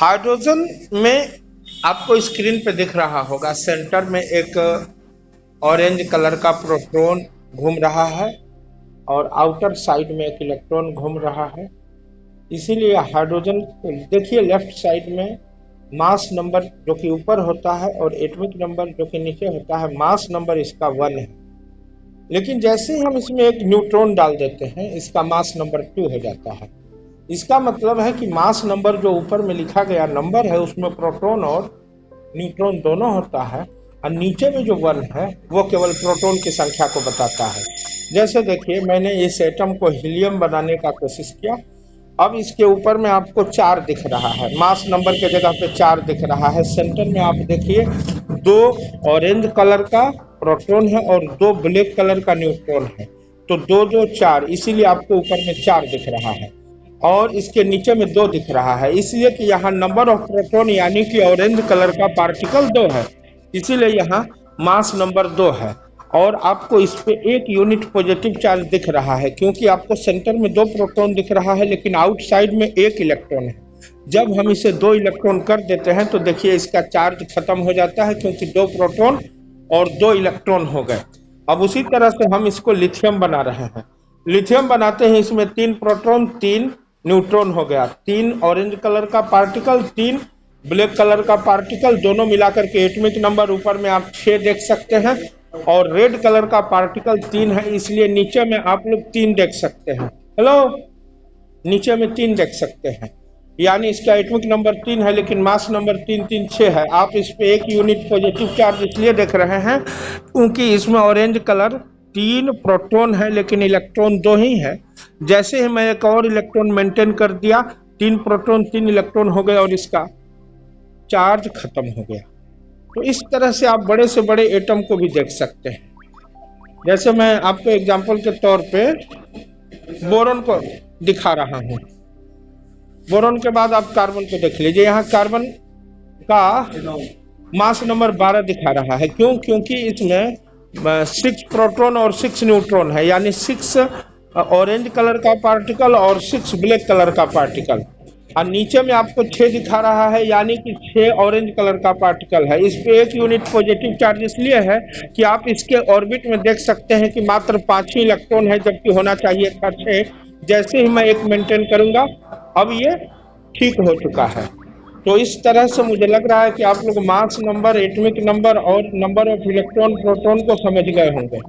Hydrogen में आपको screen पे दिख रहा होगा, सेंटर में एक ऑरेंज कलर का प्रोटॉन घूम रहा है और आउटर साइड में एक इलेक्ट्रॉन घूम रहा है। इसीलिए हाइड्रोजन देखिए, लेफ्ट साइड में मास नंबर जो कि ऊपर होता है और एटॉमिक नंबर जो कि नीचे होता है, मास नंबर इसका 1 है। लेकिन जैसे ही हम इसमें एक न्यूट्रॉन डाल देते हैं, इसका मास नंबर 2 हो जाता है। इसका मतलब है कि मास नंबर जो ऊपर में लिखा गया नंबर है, उसमें प्रोटॉन और न्यूट्रॉन दोनों होता है, और नीचे में जो 1 है वो केवल प्रोटॉन की संख्या को बताता है। जैसे देखिए, मैंने इस एटम को हीलियम बनाने का कोशिश किया। अब इसके ऊपर में आपको 4 दिख रहा है, मास नंबर के जगह पे 4 दिख रहा है। सेंटर में आप देखिए 2 ऑरेंज कलर का प्रोटॉन है और 2 ब्लैक कलर का न्यूट्रॉन है। तो 2 2 4, इसीलिए आपको ऊपर में 4 दिख रहा है और इसके नीचे में 2 दिख रहा है, इसलिए कि यहाँ नंबर ऑफ प्रोटॉन यानी कि ऑरेंज कलर का पार्टिकल 2 है, इसीलिए यहाँ मास नंबर 2 है। और आपको इस पे 1 यूनिट पॉजिटिव चार्ज दिख रहा है, क्योंकि आपको सेंटर में 2 प्रोटॉन दिख रहा है लेकिन आउटसाइड में 1 इलेक्ट्रॉन है। जब हम इसे 2 इलेक्ट्रॉन कर देते हैं तो देखिए इसका चार्ज खत्म हो जाता है, क्योंकि 2 प्रोटॉन और 2 इलेक्ट्रॉन हो गए। अब उसी तरह से हम इसको लिथियम बना रहे हैं। लिथियम बनाते हैं, इसमें 3 प्रोटॉन 3 न्यूट्रॉन हो गया, 3 ऑरेंज कलर का पार्टिकल 3 ब्लैक कलर का पार्टिकल, दोनों मिलाकर के एटॉमिक नंबर ऊपर में आप 6 देख सकते हैं। और रेड कलर का पार्टिकल 3 है, इसलिए नीचे में आप लोग 3 देख सकते हैं। हेलो, नीचे में 3 देख सकते हैं, यानी इसका एटॉमिक नंबर 3 है लेकिन मास नंबर 3 3 6 है। आप इस पे 1 यूनिट पॉजिटिव चार्ज इसलिए देख रहे हैं क्योंकि इसमें ऑरेंज कलर 3 प्रोटॉन है लेकिन इलेक्ट्रॉन 2 ही है। जैसे ही मैं एक और इलेक्ट्रॉन मेंटेन कर दिया, 3 प्रोटॉन 3 इलेक्ट्रॉन हो गए और इसका चार्ज खत्म हो गया। तो इस तरह से आप बड़े से बड़े एटम को भी देख सकते हैं। जैसे मैं आपको एग्जांपल के तौर पे बोरॉन को दिखा रहा हूँ। बोरॉन के बाद आप कार्बन को देख लीजिए। यहाँ कार्बन का मास नंबर 12 दिखा रहा है। क्यों? क्योंकि इसमें 6 प्रोटॉन और 6 न्यूट्रॉन है, यानी 6 ऑरेंज कलर का पार्टिकल और 6 ब्लैक कलर का पार्टिकल। और नीचे में आपको 6 दिखा रहा है, यानी कि 6 ऑरेंज कलर का पार्टिकल है। इस पे 1 यूनिट पॉजिटिव चार्ज इसलिए है कि आप इसके ऑर्बिट में देख सकते हैं कि मात्र 5 ही इलेक्ट्रॉन है, जबकि होना चाहिए था 6। जैसे ही मैं 1 मेंटेन करूंगा, अब ये ठीक हो चुका है। तो इस तरह से मुझे लग रहा है कि आप लोग मास नंबर, एटॉमिक नंबर और नंबर ऑफ इलेक्ट्रॉन प्रोटॉन को समझ गए होंगे।